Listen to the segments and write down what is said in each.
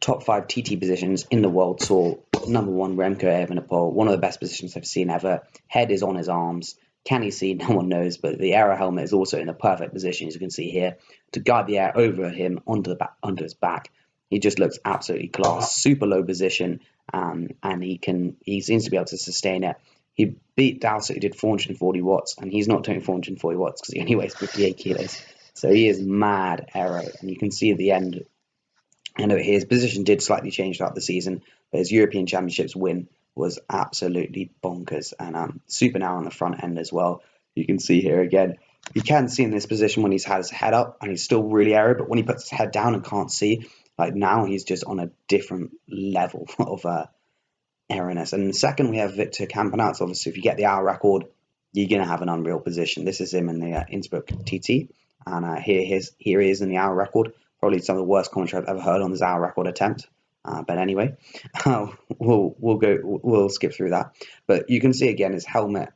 top 5 TT positions in the world saw number 1 Rem Karev in a pole, one of the best positions I've seen ever. Head is on his arms. Can he see? No one knows, but the aero helmet is also in the perfect position, as you can see here, to guide the air over him onto his back. He just looks absolutely class. Super low position, and he seems to be able to sustain it. He beat Dowsett, who did 440 watts, and he's not doing 440 watts because he only weighs 58 kilos. So he is mad aero, and you can see at the end. I know his position did slightly change throughout the season, but his European Championships win was absolutely bonkers, and super now on the front end as well. You can see here again, you can see in this position when he's had his head up and he's still really aero, but when he puts his head down and can't see, like now he's just on a different level of aeroness. And second, we have Victor Campenaerts. Obviously, if you get the hour record, you're going to have an unreal position. This is him in the Innsbruck TT, and here he is in the hour record. Probably some of the worst commentary I've ever heard on this hour record attempt. But anyway, we'll skip through that. But you can see again his helmet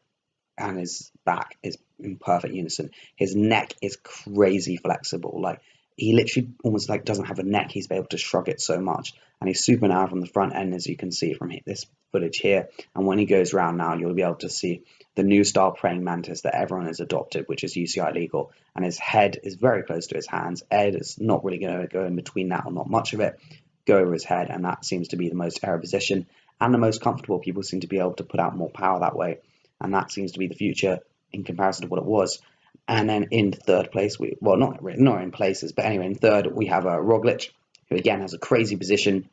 and his back is in perfect unison. His neck is crazy flexible. Like he literally almost like doesn't have a neck. He's able to shrug it so much, and he's super narrow from the front end, as you can see from this footage here. And when he goes around now, you'll be able to see the new style praying mantis that everyone has adopted, which is UCI legal. And his head is very close to his hands. Ed is not really going to go in between that, or not much of it, go over his head, and that seems to be the most aero position and the most comfortable. People seem to be able to put out more power that way, and that seems to be the future in comparison to what it was. And then in third place, not in places, but anyway, in third we have Roglic, who again has a crazy position,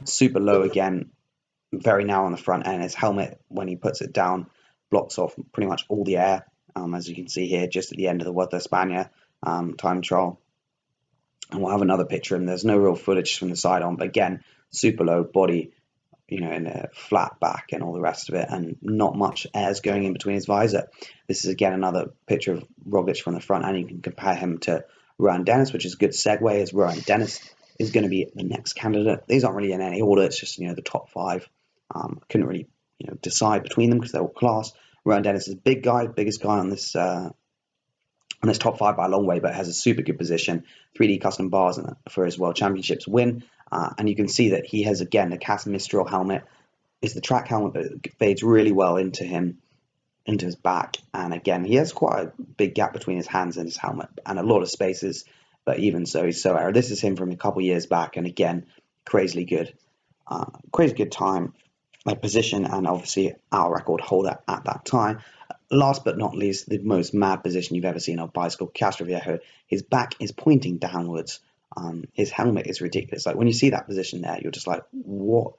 super low again, very narrow on the front end. His helmet, when he puts it down, blocks off pretty much all the air, as you can see here, just at the end of the Vuelta a España time trial. And we'll have another picture, and there's no real footage from the side on, but again, super low body, in a flat back and all the rest of it, and not much air's going in between his visor. This is again another picture of Roglic from the front, and you can compare him to Rohan Dennis, which is a good segue, as Rohan Dennis is going to be the next candidate. These aren't really in any order, it's just the top 5. Couldn't really decide between them because they're all class. Rohan Dennis is a big guy, biggest guy on this top 5 by a long way, but has a super good position. 3D custom bars for his World Championships win. And you can see that he has, again, the Cas Mistral helmet is the track helmet, but it fades really well into his back. And again, he has quite a big gap between his hands and his helmet and a lot of spaces, but even so, he's so aero. This is him from a couple years back, and again, crazy good time, position, and obviously our record holder at that time. Last but not least, the most mad position you've ever seen on a bicycle, Castroviejo. His back is pointing downwards. His helmet is ridiculous. Like when you see that position there, you're just like, what?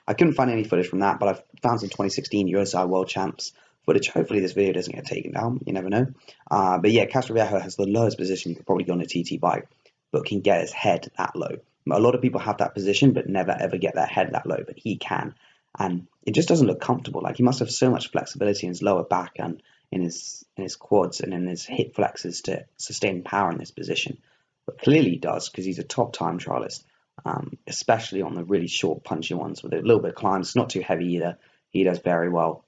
I couldn't find any footage from that, but I've found some 2016 USI World Champs footage. Hopefully this video doesn't get taken down. You never know. But yeah, Castroviejo has the lowest position you could probably go on a TT bike, but can get his head that low. A lot of people have that position, but never ever get their head that low, but he can. And it just doesn't look comfortable. Like he must have so much flexibility in his lower back and in his quads and in his hip flexors to sustain power in this position. But clearly he does, because he's a top time trialist, especially on the really short, punchy ones with a little bit of climb. It's not too heavy either. He does very well.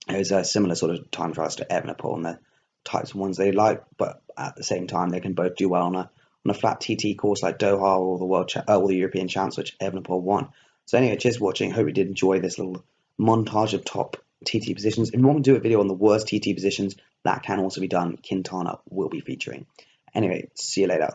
There's a similar sort of time trialist to Evenepoel and the types of ones they like, but at the same time they can both do well on a flat TT course like Doha or the European Champs, which Evenepoel won. So anyway, cheers for watching. Hope you did enjoy this little montage of top TT positions. If you want to do a video on the worst TT positions, that can also be done. Quintana will be featuring. Anyway, see you later.